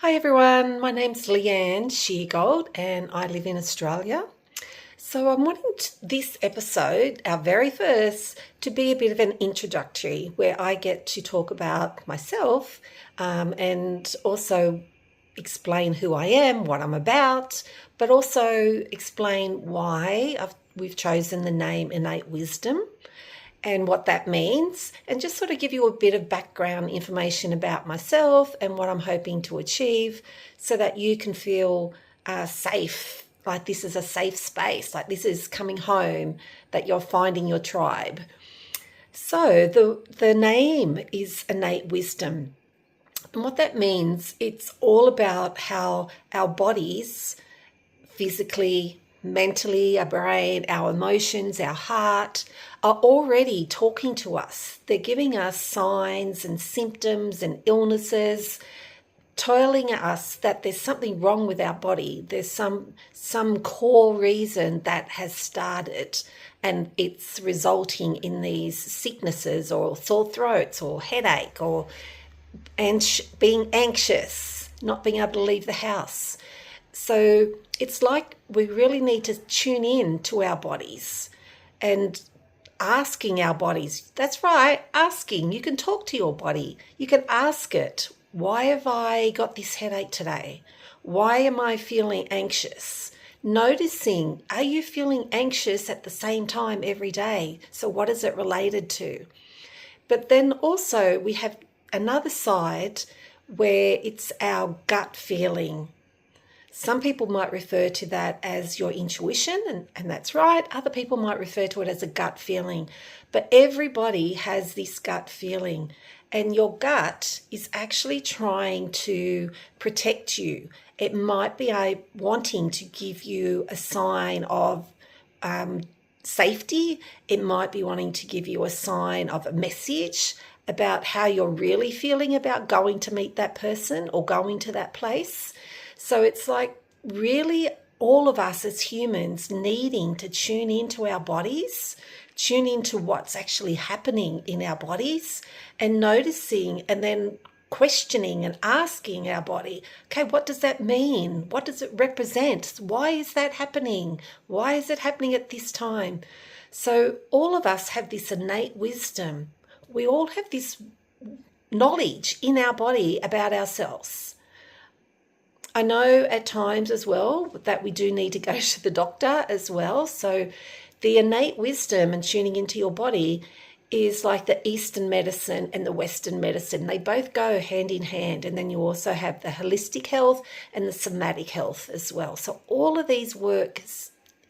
Hi everyone, my name's Leanne Sheargold and I live in Australia. So I'm wanting this episode, our very first, to be a bit of an introductory where I get to talk about myself and also explain who I am, what I'm about, but also explain why we've chosen the name Innate Wisdom and what that means, and just sort of give you a bit of background information about myself and what I'm hoping to achieve so that you can feel safe, like this is a safe space, like this is coming home, that you're finding your tribe. So the name is Innate Wisdom. And what that means, it's all about how our bodies physically, mentally, our brain, our emotions, our heart are already talking to us. They're giving us signs and symptoms and illnesses, telling us that there's something wrong with our body. There's some core reason that has started and it's resulting in these sicknesses or sore throats or headache or being anxious, not being able to leave the house. So it's like we really need to tune in to our bodies and asking our bodies. That's right, asking. You can talk to your body. You can ask it, why have I got this headache today? Why am I feeling anxious? Noticing, are you feeling anxious at the same time every day? So what is it related to? But then also we have another side where it's our gut feeling. Some people might refer to that as your intuition, and that's right. Other people might refer to it as a gut feeling. But everybody has this gut feeling, and your gut is actually trying to protect you. It might be wanting to give you a sign of safety. It might be wanting to give you a sign of a message about how you're really feeling about going to meet that person or going to that place. So it's like really all of us as humans needing to tune into our bodies, tune into what's actually happening in our bodies and noticing and then questioning and asking our body, okay, what does that mean? What does it represent? Why is that happening? Why is it happening at this time? So all of us have this innate wisdom. We all have this knowledge in our body about ourselves. I know at times as well that we do need to go to the doctor as well. So the innate wisdom and tuning into your body is like the Eastern medicine and the Western medicine. They both go hand in hand. And then you also have the holistic health and the somatic health as well. So all of these work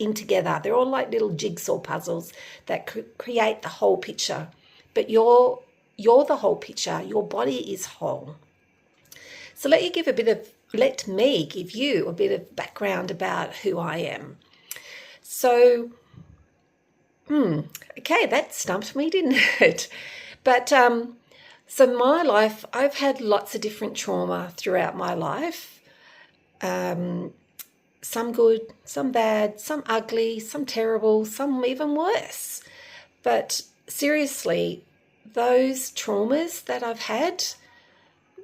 in together. They're all like little jigsaw puzzles that create the whole picture. But you're the whole picture. Your body is whole. So let me give you a bit of background about who I am. So, okay, that stumped me, didn't it? But so my life, I've had lots of different trauma throughout my life. Some good, some bad, some ugly, some terrible, some even worse. But seriously, those traumas that I've had,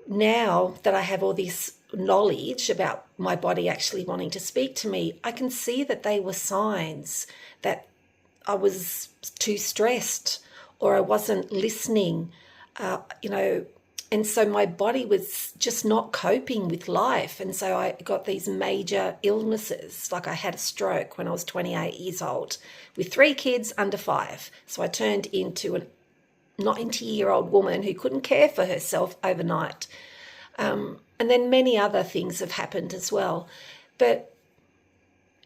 now that I have all this knowledge about my body actually wanting to speak to me, I can see that they were signs that I was too stressed or I wasn't listening, and so my body was just not coping with life. And so I got these major illnesses. Like I had a stroke when I was 28 years old with 3 kids under 5. So I turned into a 90-year-old woman who couldn't care for herself overnight. And then many other things have happened as well. But,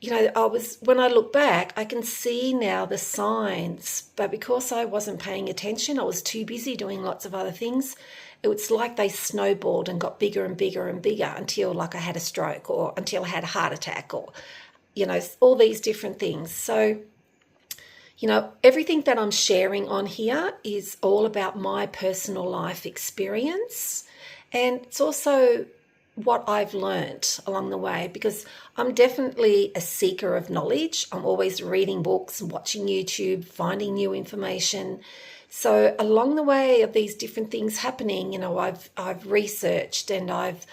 when I look back, I can see now the signs. But because I wasn't paying attention, I was too busy doing lots of other things. It was like they snowballed and got bigger and bigger and bigger until like I had a stroke or until I had a heart attack or, all these different things. So, everything that I'm sharing on here is all about my personal life experience. And it's also what I've learnt along the way, because I'm definitely a seeker of knowledge. I'm always reading books and watching YouTube, finding new information. So along the way of these different things happening, I've researched and I've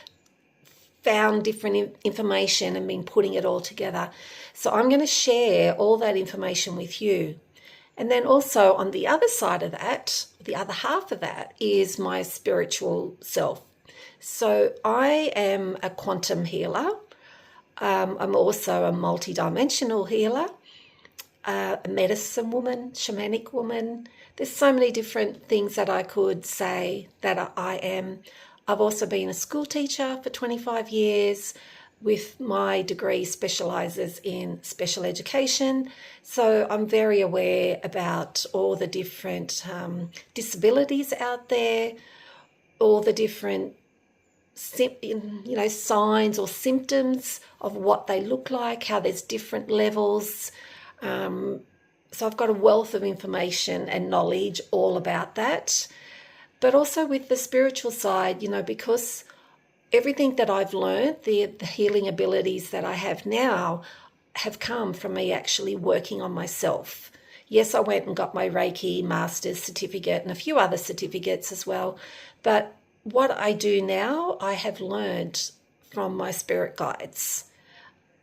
found different information and been putting it all together. So I'm going to share all that information with you. And then also on the other side of that, the other half of that is my spiritual self. So I am a quantum healer. I'm also a multidimensional healer, a medicine woman, shamanic woman. There's so many different things that I could say that I am. I've also been a school teacher for 25 years with my degree specialises in special education. So I'm very aware about all the different disabilities out there, all the different signs or symptoms of what they look like, how there's different levels. So I've got a wealth of information and knowledge all about that. But also with the spiritual side, because everything that I've learned, the healing abilities that I have now have come from me actually working on myself. Yes, I went and got my Reiki Master's certificate and a few other certificates as well. But what I do now, I have learned from my spirit guides.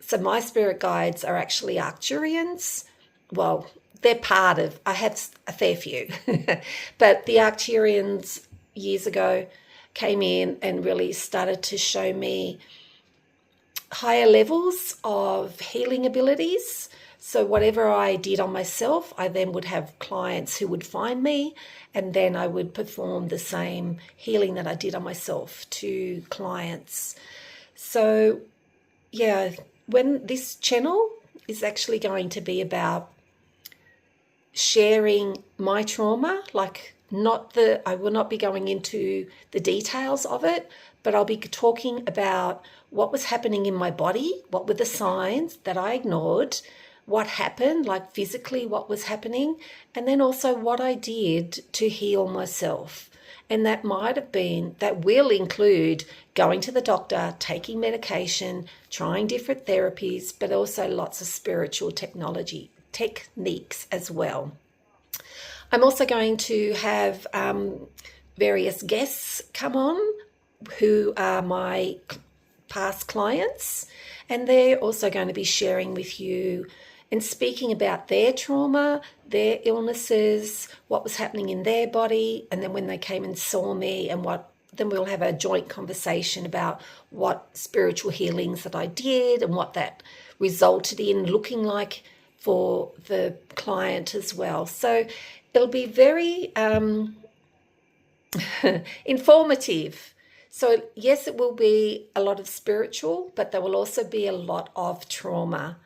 So my spirit guides are actually Arcturians. Well, they're part of, I have a fair few, but the Arcturians years ago came in and really started to show me higher levels of healing abilities. So whatever I did on myself, I then would have clients who would find me, and then I would perform the same healing that I did on myself to clients. So yeah, when this channel is actually going to be about sharing my trauma, I will not be going into the details of it, but I'll be talking about what was happening in my body, what were the signs that I ignored, what happened, like physically what was happening, and then also what I did to heal myself. And that will include going to the doctor, taking medication, trying different therapies, but also lots of spiritual techniques as well. I'm also going to have various guests come on who are my past clients, and they're also going to be sharing with you and speaking about their trauma, their illnesses, what was happening in their body, and then when they came and saw me then we'll have a joint conversation about what spiritual healings that I did and what that resulted in looking like for the client as well. So it'll be very informative. So yes, it will be a lot of spiritual, but there will also be a lot of trauma,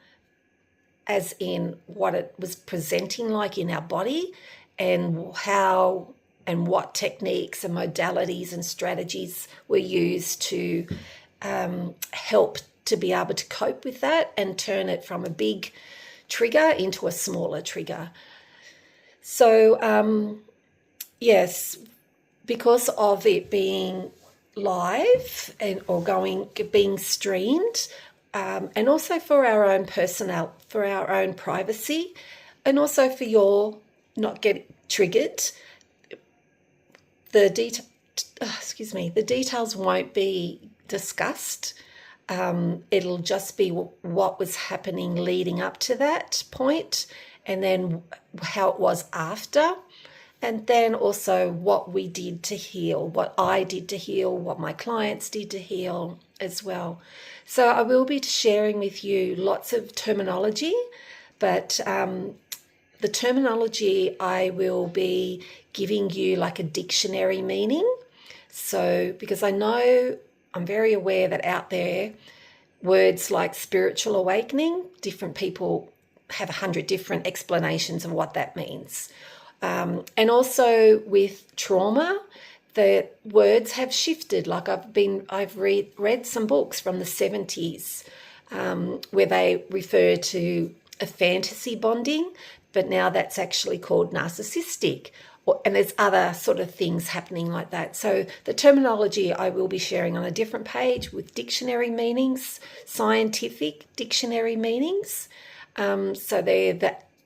as in what it was presenting like in our body and how and what techniques and modalities and strategies were used to help to be able to cope with that and turn it from a big trigger into a smaller trigger. So yes, because of it being live being streamed, and also for our own for our own privacy, and also for your not getting triggered, the details won't be discussed. It'll just be what was happening leading up to that point, and then how it was after, and then also what we did to heal, what I did to heal, what my clients did to heal as well. So I will be sharing with you lots of terminology, but the terminology I will be giving you like a dictionary meaning. So because I'm very aware that out there, words like spiritual awakening, different people have 100 different explanations of what that means. And also with trauma, the words have shifted. Like I've read some books from the 70s where they refer to a fantasy bonding, but now that's actually called narcissistic. And there's other sort of things happening like that. So the terminology I will be sharing on a different page with dictionary meanings, scientific dictionary meanings. So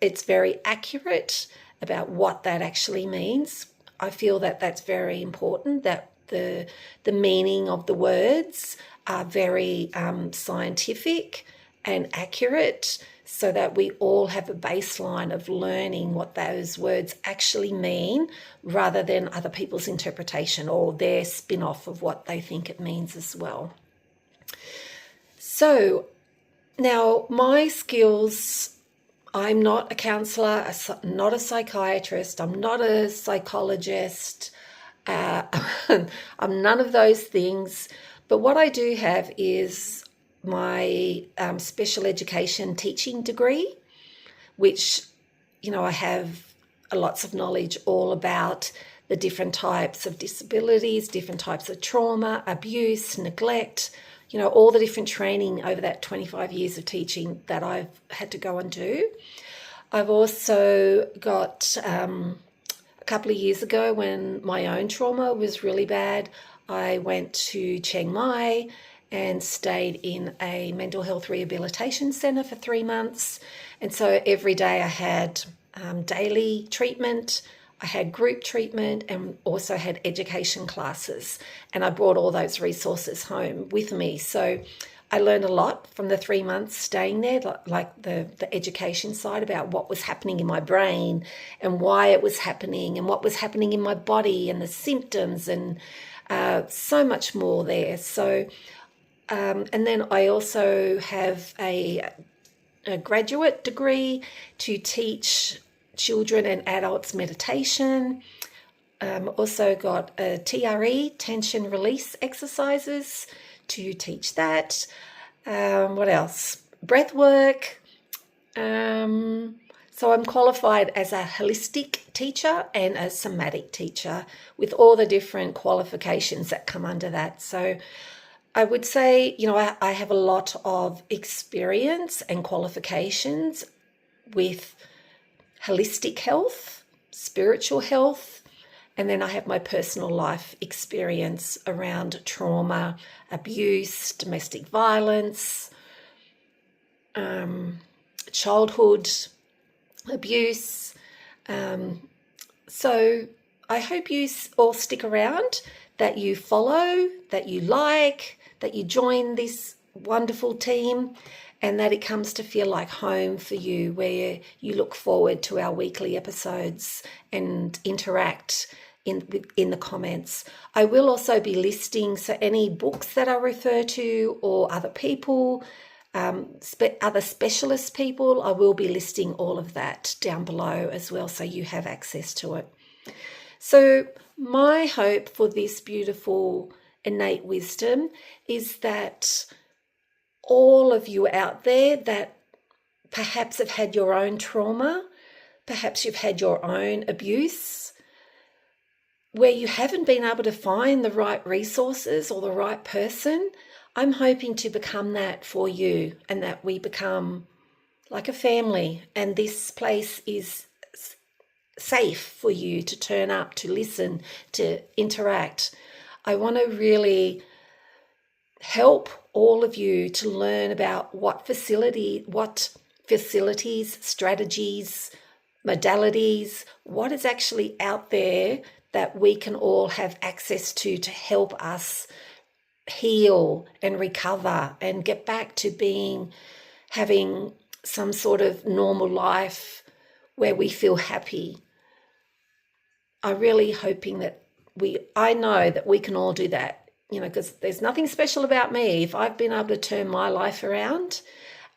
it's very accurate about what that actually means. I feel that that's very important, that the meaning of the words are very scientific and accurate, so that we all have a baseline of learning what those words actually mean, rather than other people's interpretation or their spin-off of what they think it means as well. So now my skills, I'm not a counsellor, not a psychiatrist, I'm not a psychologist, I'm none of those things. But what I do have is my special education teaching degree, which, I have lots of knowledge all about the different types of disabilities, different types of trauma, abuse, neglect, all the different training over that 25 years of teaching that I've had to go and do. I've also got, a couple of years ago when my own trauma was really bad, I went to Chiang Mai and stayed in a mental health rehabilitation centre for 3 months. And so every day I had daily treatment, I had group treatment, and also had education classes. And I brought all those resources home with me. So I learned a lot from the 3 months staying there, like the education side, about what was happening in my brain and why it was happening and what was happening in my body and the symptoms, and so much more there. So and then I also have a graduate degree to teach children and adults meditation. Also got a TRE, tension release exercises, to teach that. What else? Breathwork. So I'm qualified as a holistic teacher and a somatic teacher, with all the different qualifications that come under that. So I would say, I have a lot of experience and qualifications with holistic health, spiritual health, and then I have my personal life experience around trauma, abuse, domestic violence, childhood abuse. So I hope you all stick around, that you follow, that you like, that you join this wonderful team, and that it comes to feel like home for you, where you look forward to our weekly episodes and interact in the comments. I will also be listing, so any books that I refer to, or other people, other specialist people, I will be listing all of that down below as well, so you have access to it. So my hope for this beautiful innate wisdom is that all of you out there that perhaps have had your own trauma, perhaps you've had your own abuse, where you haven't been able to find the right resources or the right person, I'm hoping to become that for you, and that we become like a family, and this place is safe for you to turn up, to listen, to interact. I want to really help all of you to learn about what facilities, strategies, modalities, what is actually out there that we can all have access to help us heal and recover and get back to having some sort of normal life where we feel happy. I'm really hoping that I know that we can all do that, because there's nothing special about me. If I've been able to turn my life around,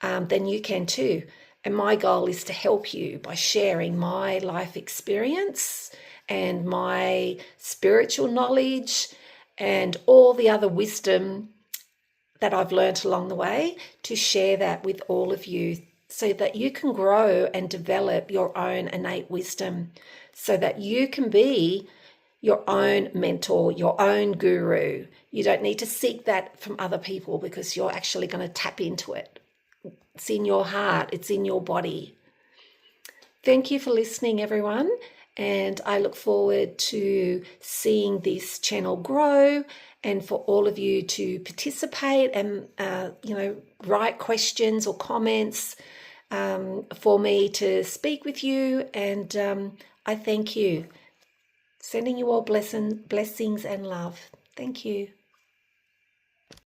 then you can too. And my goal is to help you by sharing my life experience and my spiritual knowledge and all the other wisdom that I've learned along the way, to share that with all of you, so that you can grow and develop your own innate wisdom, so that you can be your own mentor, your own guru. You don't need to seek that from other people, because you're actually going to tap into it. It's in your heart, it's in your body. Thank you for listening, everyone. And I look forward to seeing this channel grow, and for all of you to participate and, write questions or comments for me to speak with you. And I thank you. Sending you all blessings and love. Thank you.